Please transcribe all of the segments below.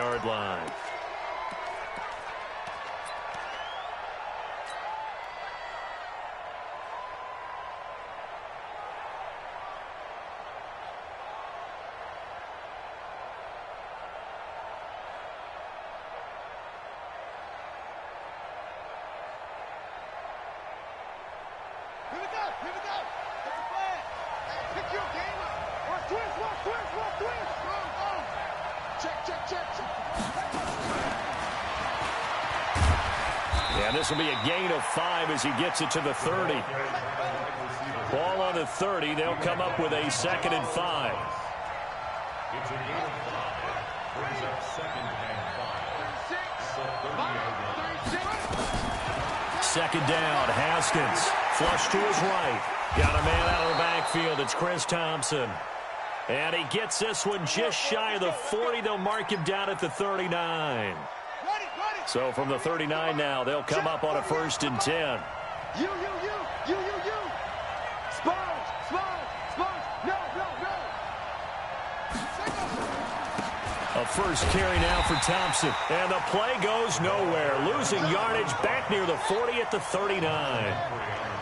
30-yard line. And this will be a gain of 5 as he gets it to the 30. Ball on the 30. They'll come up with a 2nd and 5. It's a gain of 5. Brings up 2nd and 5. 2nd down. Haskins. Flush to his right. Got a man out of the backfield. It's Chris Thompson. And he gets this one just shy of the 40. They'll mark him down at the 39. So from the 39 now, they'll come up on a 1st and 10. You. Spurs. No. A first carry now for Thompson. And the play goes nowhere. Losing yardage back near the 40 at the 39.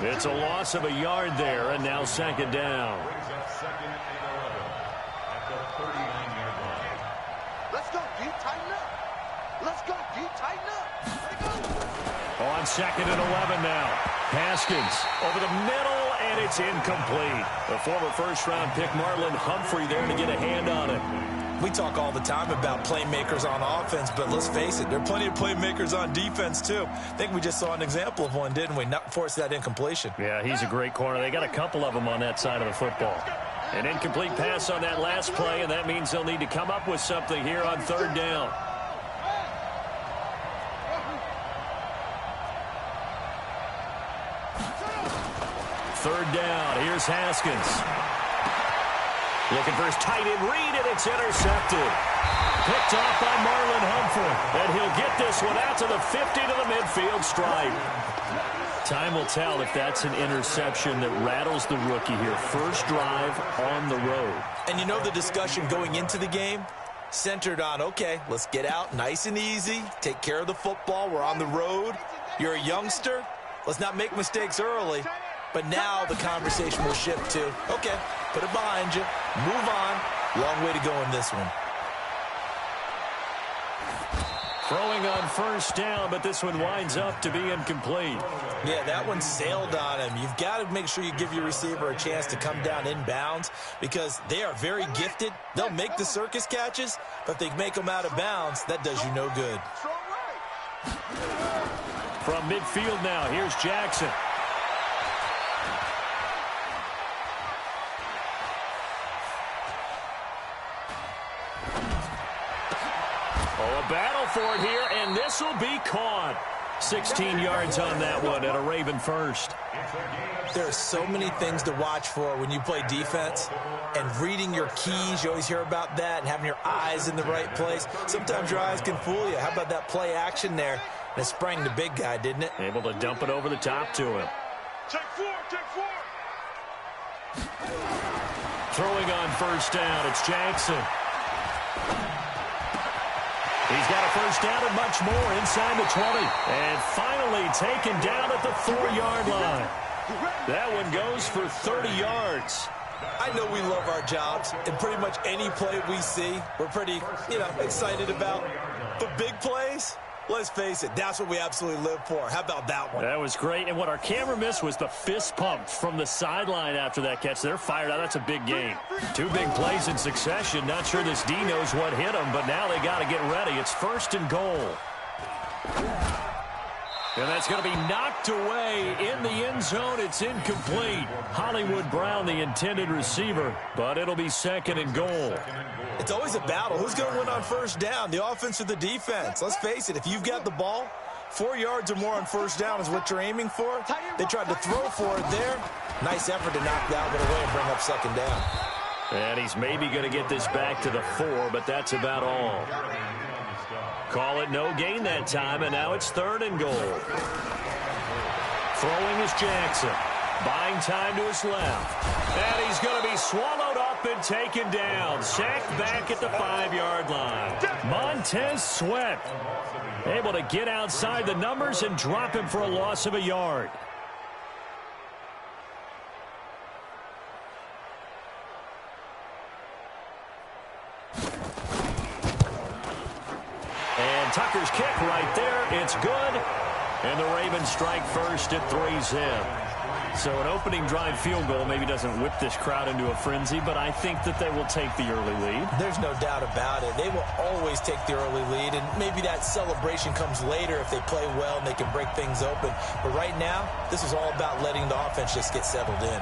It's a loss of a yard there, and now 2nd down. Let's go, D. Tighten up. On 2nd and 11 now. Haskins over the middle, and it's incomplete. The former first-round pick Marlon Humphrey there to get a hand on it. We talk all the time about playmakers on offense, but let's face it, there are plenty of playmakers on defense, too. I think we just saw an example of one, didn't we? Not force that incompletion. Yeah, he's a great corner. They got a couple of them on that side of the football. An incomplete pass on that last play, and that means they'll need to come up with something here on 3rd down. 3rd down. Here's Haskins. Looking for his tight end read, and it's intercepted. Picked off by Marlon Humphrey. And he'll get this one out to the 50 to the midfield stripe. Time will tell if that's an interception that rattles the rookie here. First drive on the road. And you know the discussion going into the game? Centered on, okay, let's get out nice and easy. Take care of the football. We're on the road. You're a youngster. Let's not make mistakes early. But now the conversation will shift to, okay, put it behind you, move on. Long way to go in this one. Throwing on 1st down, but this one winds up to be incomplete. Yeah, that one sailed on him. You've got to make sure you give your receiver a chance to come down inbounds because they are very gifted. They'll make the circus catches, but if they make them out of bounds, that does you no good. From midfield now, here's Jackson. A battle for it here, and this will be caught. 16 yards on that one at a Raven first. There are so many things to watch for when you play defense, and reading your keys, you always hear about that, and having your eyes in the right place. Sometimes your eyes can fool you. How about that play action there? And it sprang the big guy, didn't it? Able to dump it over the top to him. Take four. Throwing on 1st down, it's Jackson. He's got a 1st down and much more inside the 20. And finally taken down at the 4-yard line. That one goes for 30 yards. I know we love our jobs, and pretty much any play we see, we're pretty, excited about. But big plays, let's face it, that's what we absolutely live for. How about that one? That was great. And what our camera missed was the fist pump from the sideline after that catch. They're fired out. That's a big game. 2 big plays in succession. Not sure this D knows what hit them, but now they got to get ready. It's 1st and goal. And that's going to be knocked away in the end zone. It's incomplete. Hollywood Brown, the intended receiver, but it'll be 2nd and goal. It's always a battle. Who's going to win on 1st down, the offense or the defense? Let's face it, if you've got the ball, 4 yards or more on 1st down is what you're aiming for. They tried to throw for it there. Nice effort to knock that one away and bring up 2nd down. And he's maybe going to get this back to the 4, but that's about all. Call it no gain that time, and now it's 3rd and goal. Throwing is Jackson. Buying time to his left. And he's going to be swallowed up up and taken down. Sacked back at the 5-yard line. Montez Sweat able to get outside the numbers and drop him for a loss of a yard. And Tucker's kick right there. It's good. And the Ravens strike first at 3-zip. So an opening drive field goal maybe doesn't whip this crowd into a frenzy, but I think that they will take the early lead. There's no doubt about it. They will always take the early lead, and maybe that celebration comes later if they play well and they can break things open. But right now, this is all about letting the offense just get settled in.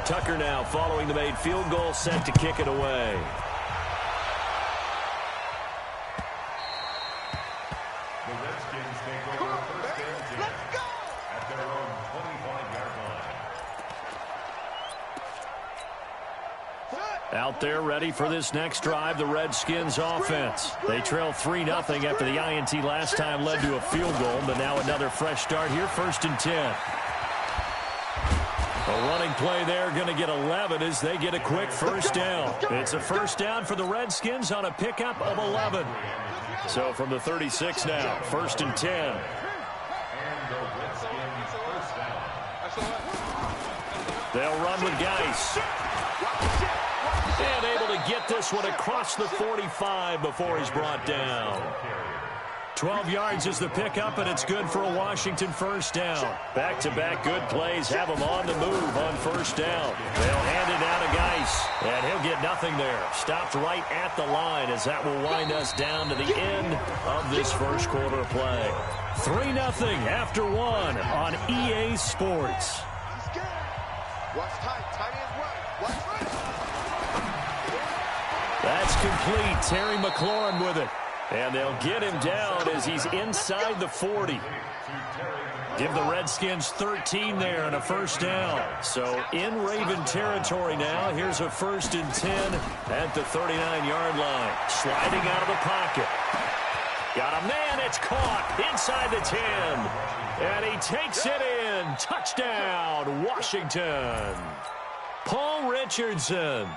Tucker now following the made field goal, set to kick it away. The Redskins take over first and 10 at their own 25-yard line. Out there ready for this next drive, the Redskins offense. They trail 3-0 after the INT last time led to a field goal, but now another fresh start here, first and 10. A running play there, going to get 11 as they get a quick first down. It's a first down for the Redskins on a pickup of 11. So from the 36 now, first and 10. And the Redskins first down. They'll run with Geis. And able to get this one across the 45 before he's brought down. 12 yards is the pickup, and it's good for a Washington first down. Back-to-back good plays have him on the move on first down. They'll hand it out to Geis, and he'll get nothing there. Stopped right at the line as that will wind us down to the end of this first quarter play. 3-0 after one on EA Sports. That's complete. Terry McLaurin with it. And they'll get him down as he's inside the 40. Give the Redskins 13 there and a first down. So in Raven territory now. Here's a first and 10 at the 39-yard line. Sliding out of the pocket. Got a man. It's caught inside the 10. And he takes it in. Touchdown, Washington. Paul Richardson.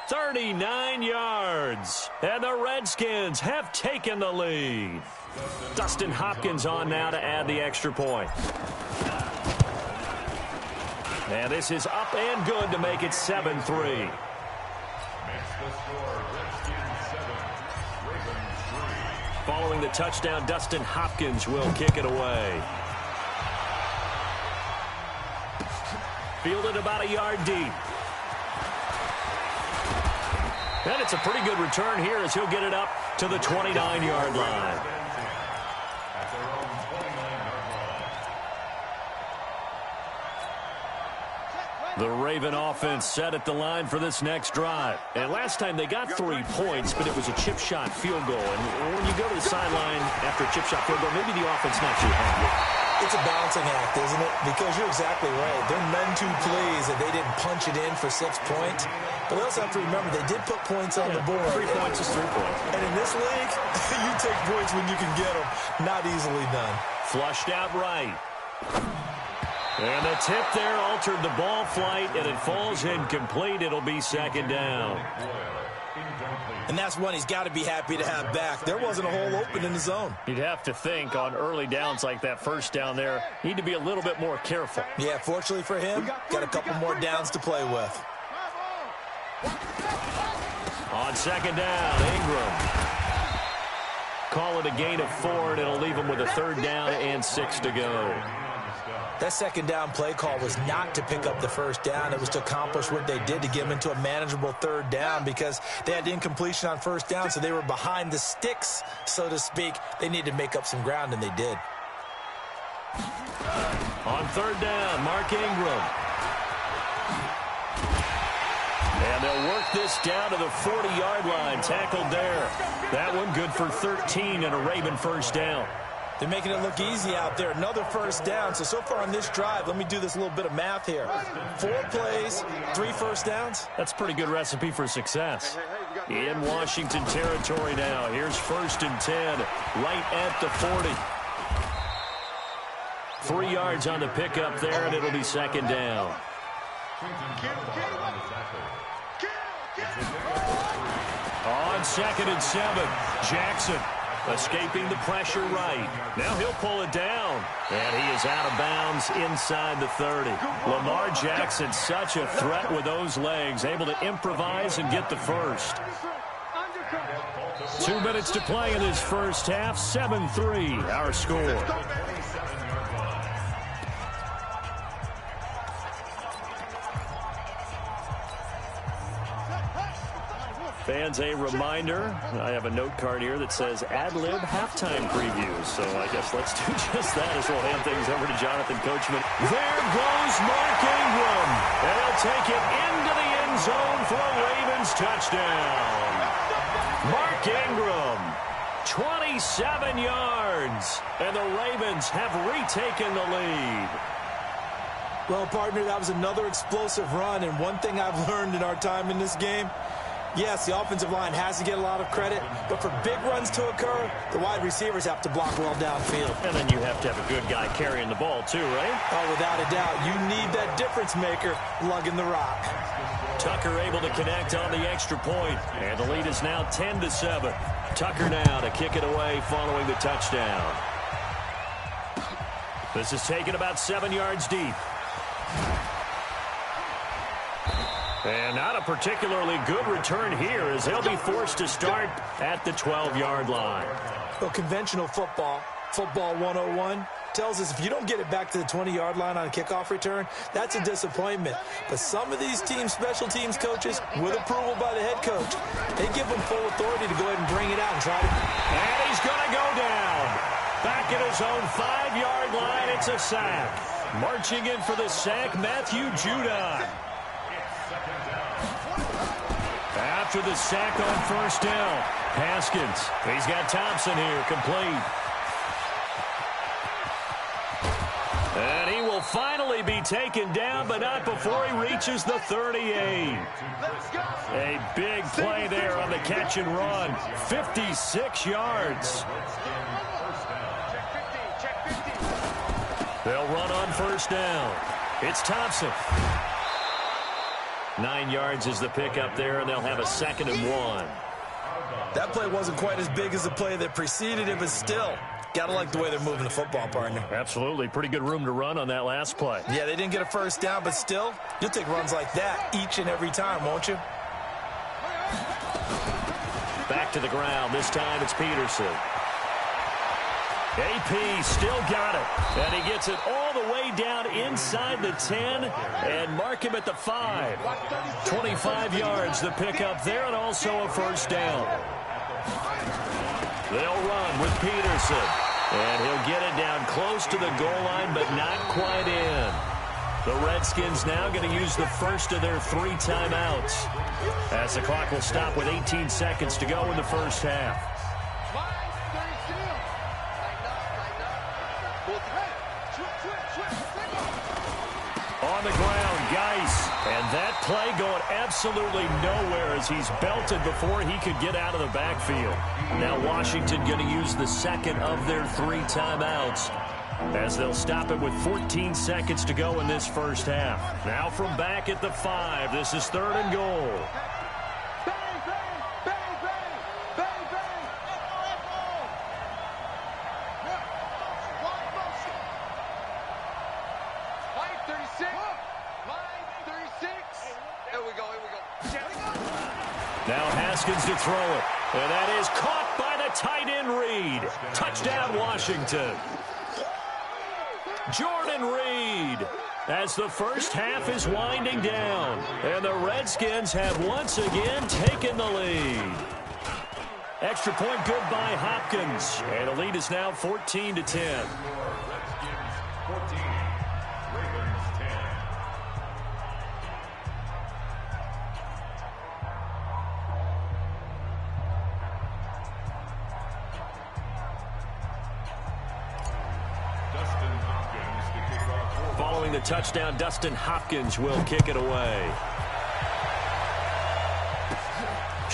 39 yards, and the Redskins have taken the lead. Dustin Hopkins on now to add the extra point. And this is up and good to make it 7-3. Makes the score Redskins 7, Ravens 3. Following the touchdown, Dustin Hopkins will kick it away. Fielded about a yard deep. And it's a pretty good return here as he'll get it up to the 29-yard line. The Raven offense set at the line for this next drive. And last time they got 3 points, but it was a chip shot field goal. And when you go to the sideline after a chip shot field goal, maybe the offense not too happy. It's a balancing act, isn't it? Because you're exactly right. They're none too pleased that they didn't punch it in for 6 points. But we also have to remember they did put points on the board. 3 points is 3 points. And in this league, you take points when you can get them. Not easily done. Flushed out right. And the tip there altered the ball flight, and it falls incomplete. It'll be second down. And that's one he's got to be happy to have back. There wasn't a hole open in the zone. You'd have to think on early downs like that first down there, need to be a little bit more careful. Yeah, fortunately for him, got a couple more downs to play with. On second down, Ingram. Call it a gain of 4, and it'll leave him with a third down and 6 to go. That second down play call was not to pick up the first down. It was to accomplish what they did to get them into a manageable third down because they had incompletion on first down, so they were behind the sticks, so to speak. They needed to make up some ground, and they did. On third down, Mark Ingram. And they'll work this down to the 40-yard line. Tackled there. That one good for 13 and a Raven first down. They're making it look easy out there. Another first down. So far on this drive, let me do this little bit of math here. 4 plays, 3 first downs. That's a pretty good recipe for success. Hey, In Washington territory now. Here's 1st and 10, right at the 40. 3 yards on the pickup there, and it'll be 2nd down. On 2nd and 7, Jackson escaping the pressure right. Now he'll pull it down, and he is out of bounds inside the 30. Lamar Jackson, such a threat with those legs, able to improvise and get the first. 2 minutes to play in this first half, 7-3 our score. Fans, a reminder, I have a note card here that says ad-lib halftime previews. So I guess let's do just that as we'll hand things over to Jonathan Coachman. There goes Mark Ingram. And he'll take it into the end zone for a Ravens touchdown. Mark Ingram, 27 yards. And the Ravens have retaken the lead. Well, partner, that was another explosive run. And one thing I've learned in our time in this game, yes, the offensive line has to get a lot of credit, but for big runs to occur, the wide receivers have to block well downfield. And then you have to have a good guy carrying the ball too, right? Oh, without a doubt. You need that difference maker lugging the rock. Tucker able to connect on the extra point, and the lead is now 10-7. Tucker now to kick it away following the touchdown. This is taken about 7 yards deep. And not a particularly good return here as they'll be forced to start at the 12-yard line. Well, conventional football 101, tells us if you don't get it back to the 20-yard line on a kickoff return, that's a disappointment. But some of these teams, special teams coaches, with approval by the head coach, they give them full authority to go ahead and bring it out and try to. And he's going to go down. Back at his own 5-yard line, it's a sack. Marching in for the sack, Matthew Judon. After the sack on 1st down, Haskins. He's got Thompson here, complete. And he will finally be taken down, but not before he reaches the 38. A big play there on the catch and run. 56 yards. They'll run on 1st down. It's Thompson. 9 yards is the pickup there, and they'll have a 2nd and 1. That play wasn't quite as big as the play that preceded it, but still, gotta like the way they're moving the football, partner. Absolutely. Pretty good room to run on that last play. Yeah, they didn't get a 1st down, but still, you'll take runs like that each and every time, won't you? Back to the ground. This time it's Peterson. AP still got it, and he gets it all the way down inside the 10 and mark him at the 5. 25 yards the pickup there, and also a 1st down. They'll run with Peterson, and he'll get it down close to the goal line, but not quite in. The Redskins now going to use the first of their 3 timeouts, as the clock will stop with 18 seconds to go in the first half. On the ground, Geis. And that play going absolutely nowhere as he's belted before he could get out of the backfield. Now Washington going to use the 2nd of their 3 timeouts, as they'll stop it with 14 seconds to go in this first half. Now from back at the 5, this is 3rd and goal. Now Haskins to throw it. And that is caught by the tight end Reed. Touchdown Washington. Jordan Reed, as the first half is winding down. And the Redskins have once again taken the lead. Extra point good by Hopkins. And the lead is now 14-10. Redskins 14, Ravens 10. Following the touchdown, Dustin Hopkins will kick it away.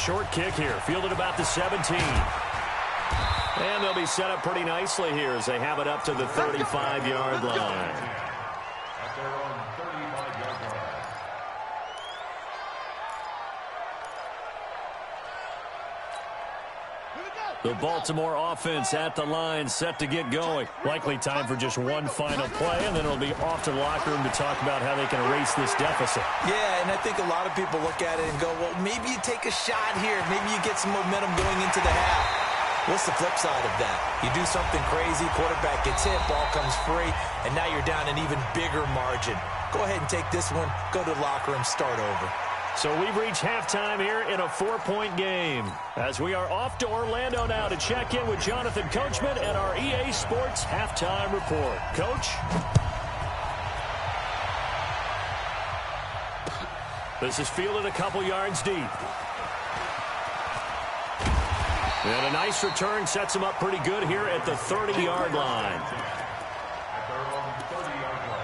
short kick here, fielded about the 17. And they'll be set up pretty nicely here as they have it up to the 35-yard line. At their own 35-yard line. The Baltimore offense at the line, set to get going. Likely time for just one final play, and then it'll be off to the locker room to talk about how they can erase this deficit. Yeah, and I think a lot of people look at it and go, well, maybe you take a shot here. Maybe you get some momentum going into the half. What's the flip side of that? You do something crazy, quarterback gets hit, ball comes free, and now you're down an even bigger margin. Go ahead and take this one, go to the locker room, start over. So we've reached halftime here in a 4-point game as we are off to Orlando now to check in with Jonathan Coachman and our EA Sports halftime report. Coach? This is fielded a couple yards deep. And a nice return sets him up pretty good here at the 30-yard line. At their own 30-yard line.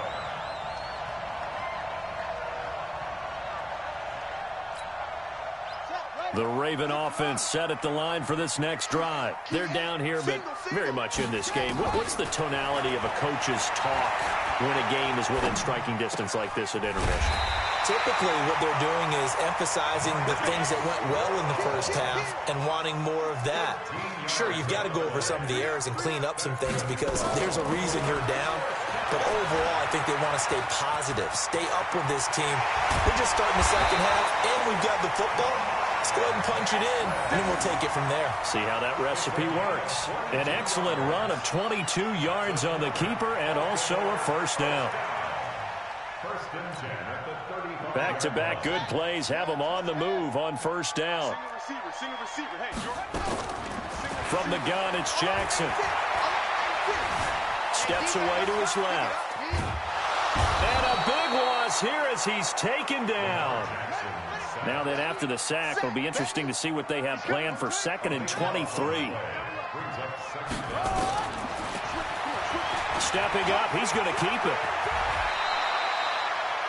The Raven offense set at the line for this next drive. They're down here, but very much in this game. What's the tonality of a coach's talk when a game is within striking distance like this at intermission? Typically, what they're doing is emphasizing the things that went well in the first half and wanting more of that. Sure, you've got to go over some of the errors and clean up some things because there's a reason you're down. But overall, I think they want to stay positive, stay up with this team. We're just starting the second half, and we've got the football. Let's go ahead and punch it in, and then we'll take it from there. See how that recipe works. An excellent run of 22 yards on the keeper and also a first down. First and 10 at the 35. Back-to-back good plays have them on the move on first down. Single receiver. Hey, you're From the gun, it's Jackson. Steps away to his left. And a big loss here as he's taken down. Now then, after the sack, it'll be interesting to see what they have planned for 2nd and 23. Stepping up, he's going to keep it.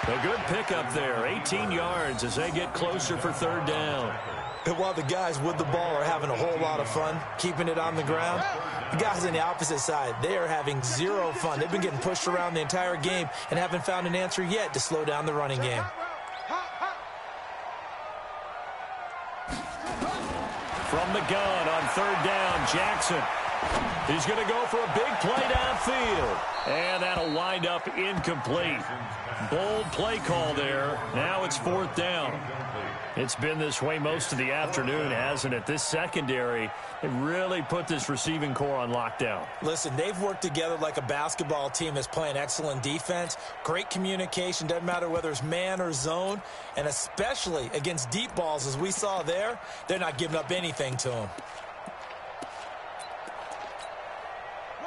A good pickup there, 18 yards as they get closer for 3rd down. And while the guys with the ball are having a whole lot of fun keeping it on the ground, the guys on the opposite side, they are having zero fun. They've been getting pushed around the entire game and haven't found an answer yet to slow down the running game. From the gun on 3rd down, Jackson. He's going to go for a big play downfield. And that'll wind up incomplete. Bold play call there. Now it's 4th down. It's been this way most of the afternoon, hasn't it? This secondary, it really put this receiving core on lockdown. Listen, they've worked together like a basketball team that's playing excellent defense. Great communication, doesn't matter whether it's man or zone. And especially against deep balls, as we saw there, they're not giving up anything to them.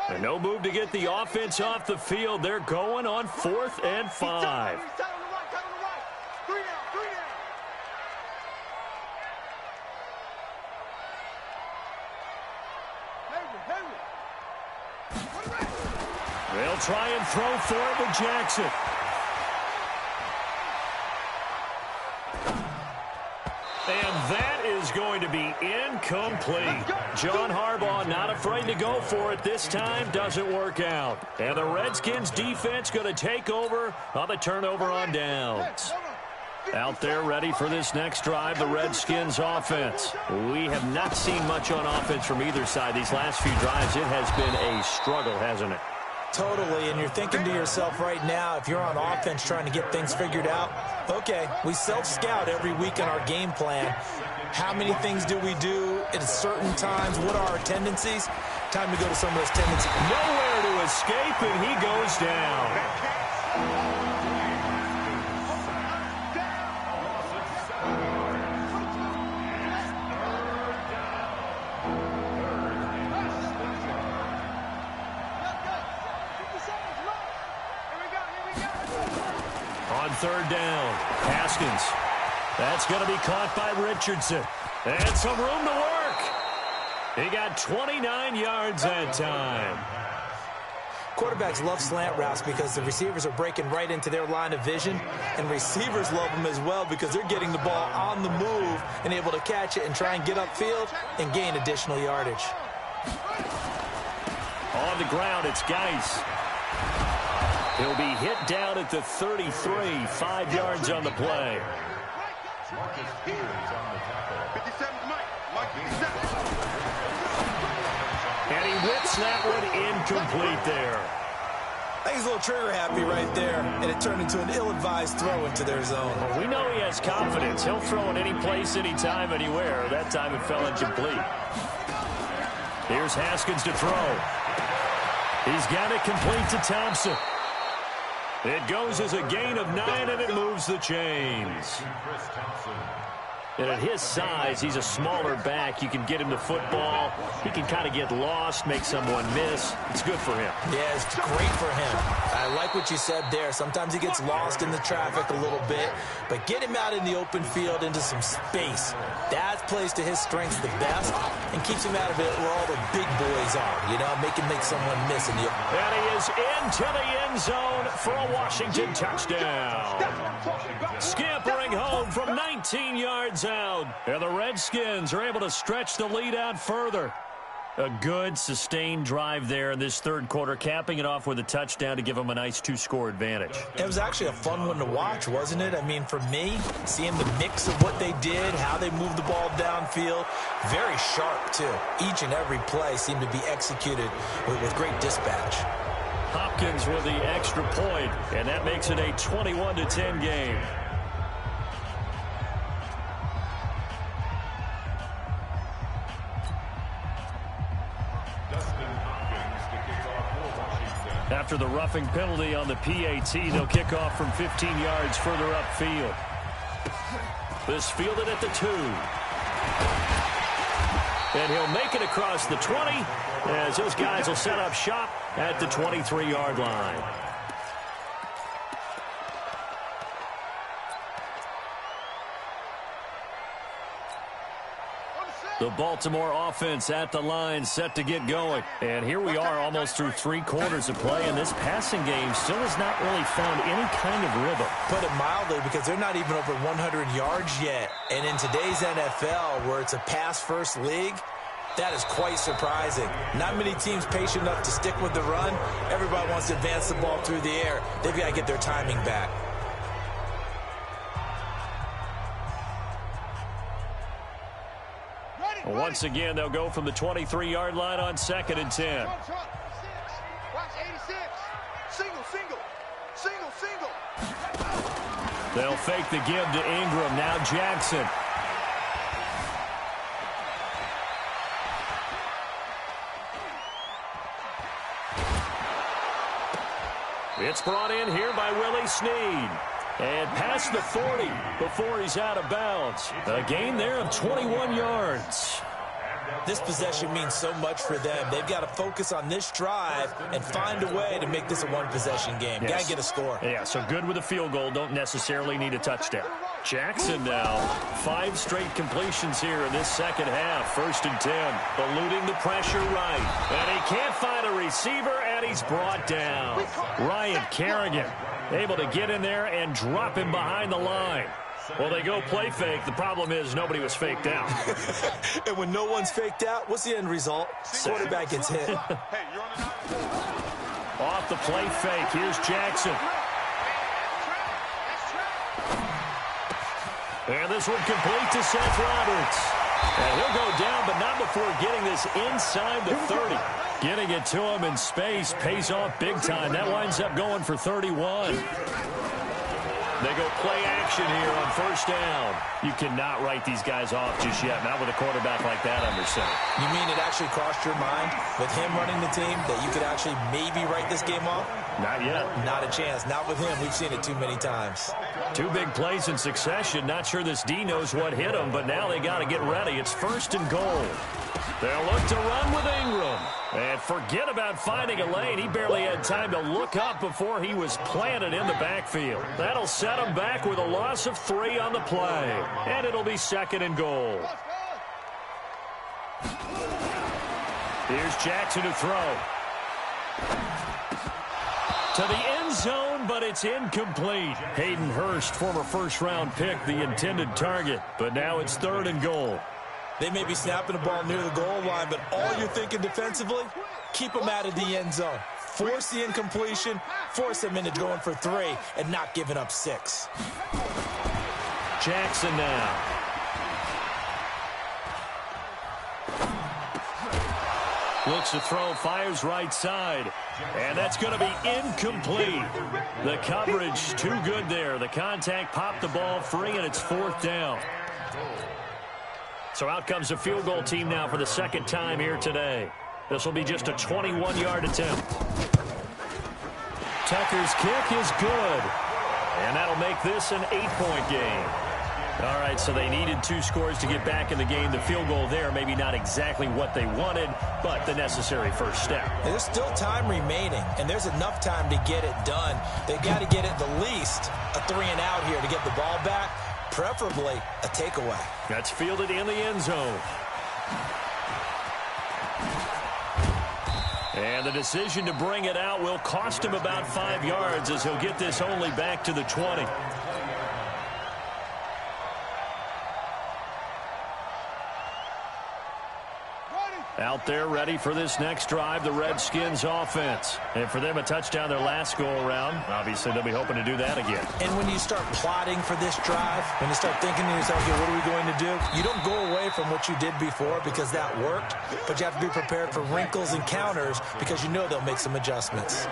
And no move to get the offense off the field. They're going on 4th and 5. They'll try and throw for it with Jackson. And that is going to be incomplete. John Harbaugh not afraid to go for it this time. Doesn't work out. And the Redskins defense going to take over on the turnover on downs. Out there ready for this next drive, the Redskins offense. We have not seen much on offense from either side these last few drives. It has been a struggle, hasn't it? Totally, and you're thinking to yourself right now, if you're on offense trying to get things figured out, okay, we self-scout every week in our game plan. How many things do we do at certain times? What are our tendencies? Time to go to some of those tendencies. Nowhere to escape, and he goes down. On 3rd down, Haskins. That's going to be caught by Richardson. And some room to work. He got 29 yards that time. Quarterbacks love slant routes because the receivers are breaking right into their line of vision, and receivers love them as well because they're getting the ball on the move and able to catch it and try and get upfield and gain additional yardage. On the ground, it's Geis. He'll be hit down at the 33, 5 yards on the play. Marcus Peters on the tackle. 57's Mike. Mike 57. And he whips that one incomplete there. I think he's a little trigger happy right there, and it turned into an ill-advised throw into their zone. Well, we know he has confidence. He'll throw it any place, anytime, anywhere. That time it fell incomplete. Here's Haskins to throw. He's got it complete to Thompson. It goes as a gain of 9, and it moves the chains. And at his size, he's a smaller back. You can get him to football. He can kind of get lost, make someone miss. It's good for him. Yeah, it's great for him. I like what you said there. Sometimes he gets lost in the traffic a little bit, but get him out in the open field into some space. That plays to his strengths the best and keeps him out of it where all the big boys are, you know, make someone miss in the open. And he is into the end zone for a Washington touchdown. Scampering home from 19 yards out. And the Redskins are able to stretch the lead out further. A good, sustained drive there in this third quarter, capping it off with a touchdown to give them a nice 2-score advantage. It was actually a fun one to watch, wasn't it? I mean, for me, seeing the mix of what they did, how they moved the ball downfield, very sharp, too. Each and every play seemed to be executed with great dispatch. Hopkins with the extra point, and that makes it a 21-10 game. After the roughing penalty on the PAT, they'll kick off from 15 yards further upfield. This fielded at the 2. And he'll make it across the 20 as those guys will set up shop at the 23-yard line. The Baltimore offense at the line, set to get going. And here we are almost through 3 quarters of play, and this passing game still has not really found any kind of rhythm. Put it mildly, because they're not even over 100 yards yet. And in today's NFL, where it's a pass-first league, that is quite surprising. Not many teams patient enough to stick with the run. Everybody wants to advance the ball through the air. They've got to get their timing back. Once again, they'll go from the 23-yard line on 2nd and 10. Watch 86. Single. They'll fake the give to Ingram. Now Jackson. It's brought in here by Willie Snead. And past the 40 before he's out of bounds. A gain there of 21 yards. This possession means so much for them. They've got to focus on this drive and find a way to make this a one-possession game. Yes. Got to get a score. Yeah, so good with a field goal. Don't necessarily need a touchdown. Jackson now. 5 straight completions here in this second half. 1st and 10. Eluding the pressure right. And he can't find a receiver, and he's brought down. Ryan Kerrigan able to get in there and drop him behind the line. Well, they go play fake. The problem is nobody was faked out. And when no one's faked out, what's the end result? Quarterback gets hit. Off the play fake. Here's Jackson. And this one complete to Seth Roberts. And he'll go down, but not before getting this inside the 30. Getting it to him in space pays off big time. That winds up going for 31. They go play action here on 1st down. You cannot write these guys off just yet, not with a quarterback like that under center. You mean it actually crossed your mind with him running the team that you could actually maybe write this game off? Not yet. Not a chance. Not with him. We've seen it too many times. 2 big plays in succession. Not sure this D knows what hit him, but now they got to get ready. It's 1st and goal. They'll look to run with Ingram. And forget about finding a lane. He barely had time to look up before he was planted in the backfield. That'll set him back with a loss of 3 on the play. And it'll be 2nd and goal. Here's Jackson to throw. To the end zone, but it's incomplete. Hayden Hurst, former first-round pick, the intended target. But now it's 3rd and goal. They may be snapping the ball near the goal line, but all you're thinking defensively, keep them out of the end zone. Force the incompletion, force them into going for 3, and not giving up 6. Jackson now. Looks to throw, fires right side. And that's going to be incomplete. The coverage too good there. The contact popped the ball free, and it's 4th down. So out comes the field goal team now for the 2nd time here today. This will be just a 21-yard attempt. Tucker's kick is good. And that'll make this an 8-point game. All right, so they needed 2 scores to get back in the game. The field goal there, maybe not exactly what they wanted, but the necessary first step. There's still time remaining, and there's enough time to get it done. They've got to get at the least a 3-and-out here to get the ball back, preferably a takeaway. That's fielded in the end zone. And the decision to bring it out will cost him about 5 yards as he'll get this only back to the 20. Out there ready for this next drive, the Redskins offense. And for them, a touchdown their last go-around. Obviously, they'll be hoping to do that again. And when you start plotting for this drive, when you start thinking to yourself, okay, what are we going to do? You don't go away from what you did before because that worked, but you have to be prepared for wrinkles and counters because you know they'll make some adjustments.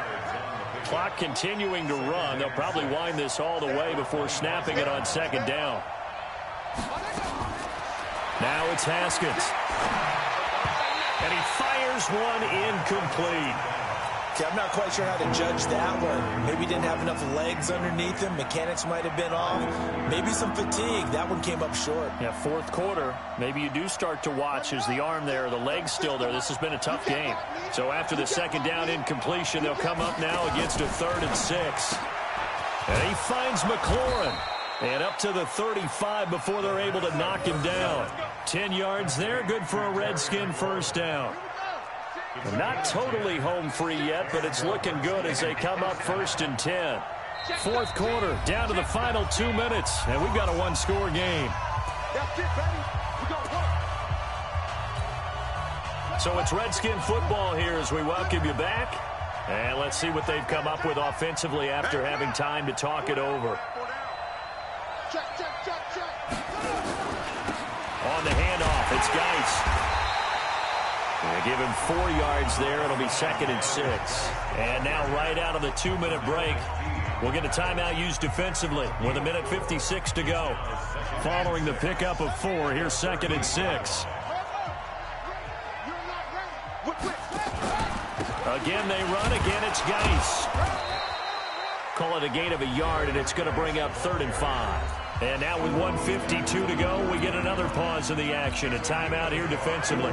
Clock continuing to run. They'll probably wind this all the way before snapping it on 2nd down. Now it's Haskins. And he fires one incomplete. Okay, I'm not quite sure how to judge that one. Maybe he didn't have enough legs underneath him. Mechanics might have been off. Maybe some fatigue. That one came up short. Yeah, 4th quarter. Maybe you do start to watch as the arm there, the leg's still there. This has been a tough game. So after the 2nd down incompletion, they'll come up now against a 3rd and 6. And he finds McLaurin. And up to the 35 before they're able to knock him down. 10 yards there, good for a Redskin first down. Not totally home free yet, but it's looking good as they come up 1st and 10. 4th quarter, down to the final 2 minutes, and we've got a 1-score game. So it's Redskin football here as we welcome you back. And let's see what they've come up with offensively after having time to talk it over. On the handoff, it's Geis. They give him 4 yards there. It'll be 2nd and 6. And now right out of the 2-minute break, we'll get a timeout used defensively with 1:56 to go. Following the pickup of 4, here's 2nd and 6. Again, they run. Again, it's Geis. Call it a gain of a yard, and it's going to bring up 3rd and 5. And now with 1:52 to go, we get another pause in the action. A timeout here defensively.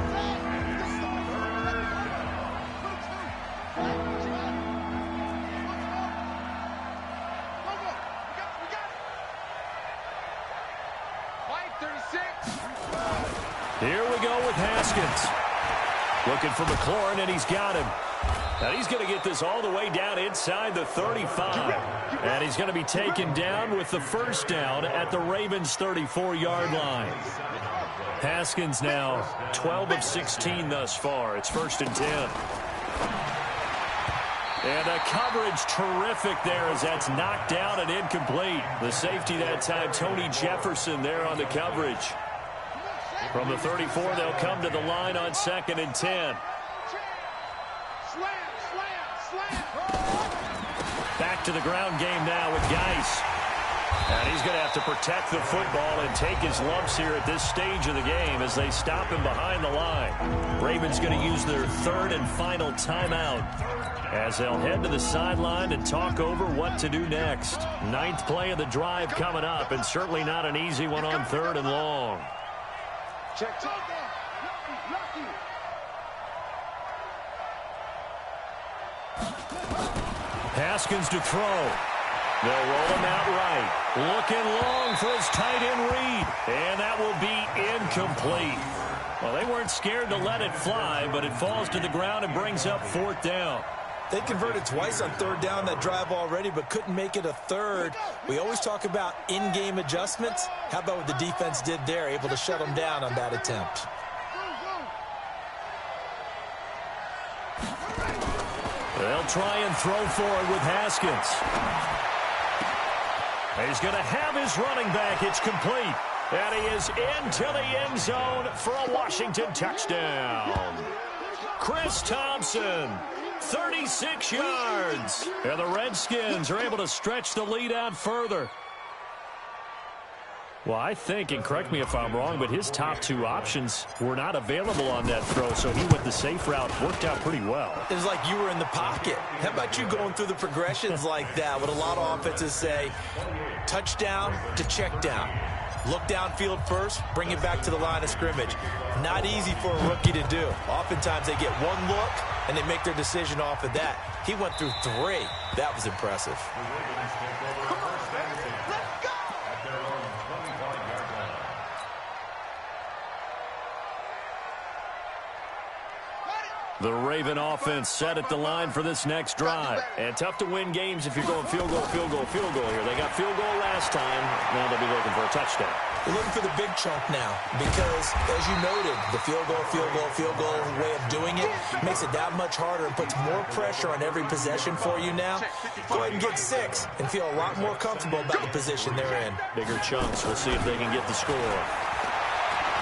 Here we go with Haskins. Looking for McLaurin, and he's got him. And he's going to get this all the way down inside the 35. And he's going to be taken down with the first down at the Ravens' 34-yard line. Haskins now 12 of 16 thus far. It's 1st and 10. And the coverage terrific there as that's knocked down and incomplete. The safety that time, Tony Jefferson there on the coverage. From the 34, they'll come to the line on 2nd and 10. Back to the ground game now with Geis. And he's going to have to protect the football and take his lumps here at this stage of the game as they stop him behind the line. Ravens going to use their 3rd and final timeout as they'll head to the sideline and talk over what to do next. 9th play of the drive coming up, and certainly not an easy one on 3rd and long. Check. Haskins to throw. They'll roll him out right. Looking long for his tight end read. And that will be incomplete. Well, they weren't scared to let it fly, but it falls to the ground and brings up 4th down. They converted twice on third down that drive already, but couldn't make it a third. We always talk about in-game adjustments. How about what the defense did there, able to shut them down on that attempt? They'll try and throw forward with Haskins. He's going to have his running back. It's complete. And he is into the end zone for a Washington touchdown. Chris Thompson, 36 yards. And the Redskins are able to stretch the lead out further. Well, I think, and correct me if I'm wrong, but his top two options were not available on that throw, so he went the safe route. Worked out pretty well. It was like you were in the pocket. How about you going through the progressions like that? What a lot of offenses say, touchdown to check down. Look downfield first, bring it back to the line of scrimmage. Not easy for a rookie to do. Oftentimes they get one look, and they make their decision off of that. He went through three. That was impressive. The Raven offense set at the line for this next drive. And tough to win games if you're going field goal, field goal, field goal here. They got field goal last time. Now they'll be looking for a touchdown. They're looking for the big chunk now because, as you noted, the field goal way of doing it makes it that much harder and puts more pressure on every possession for you now. Go ahead and get 6 and feel a lot more comfortable about the position they're in. Bigger chunks. We'll see if they can get the score.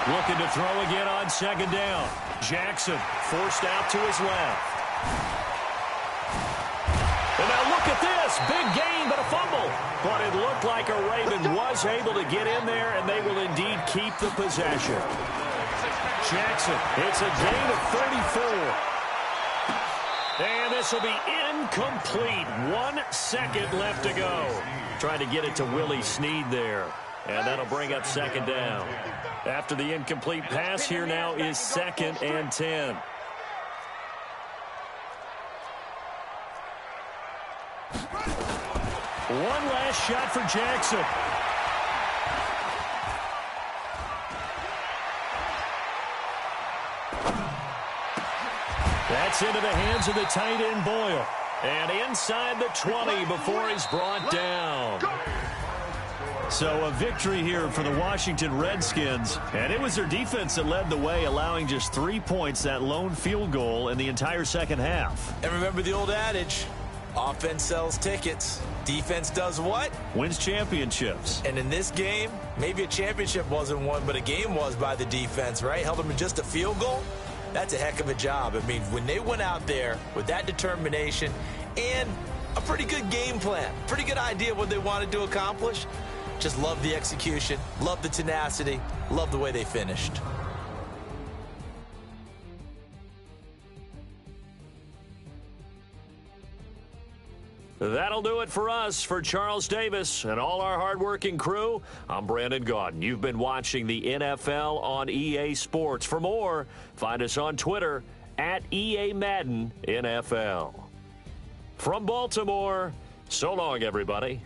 Looking to throw again on second down. Jackson forced out to his left. And now look at this. Big gain, but a fumble. But it looked like a Raven was able to get in there, and they will indeed keep the possession. Jackson, it's a gain of 34. And this will be incomplete. 1 second left to go. Trying to get it to Willie Snead there. And that'll bring up second down. After the incomplete pass, here now is 2nd and 10. One last shot for Jackson. That's into the hands of the tight end Boyle. And inside the 20 before he's brought down. So a victory here for the Washington Redskins. And it was their defense that led the way, allowing just 3 points, that lone field goal in the entire second half. And remember the old adage, offense sells tickets. Defense does what? Wins championships. And in this game, maybe a championship wasn't won, but a game was by the defense, right? Held them to just a field goal. That's a heck of a job. I mean, when they went out there with that determination and a pretty good game plan, pretty good idea of what they wanted to accomplish, just love the execution, love the tenacity, love the way they finished. That'll do it for us. For Charles Davis and all our hardworking crew, I'm Brandon Gaudin. You've been watching the NFL on EA Sports. For more, find us on Twitter at EA Madden NFL. From Baltimore, so long, everybody.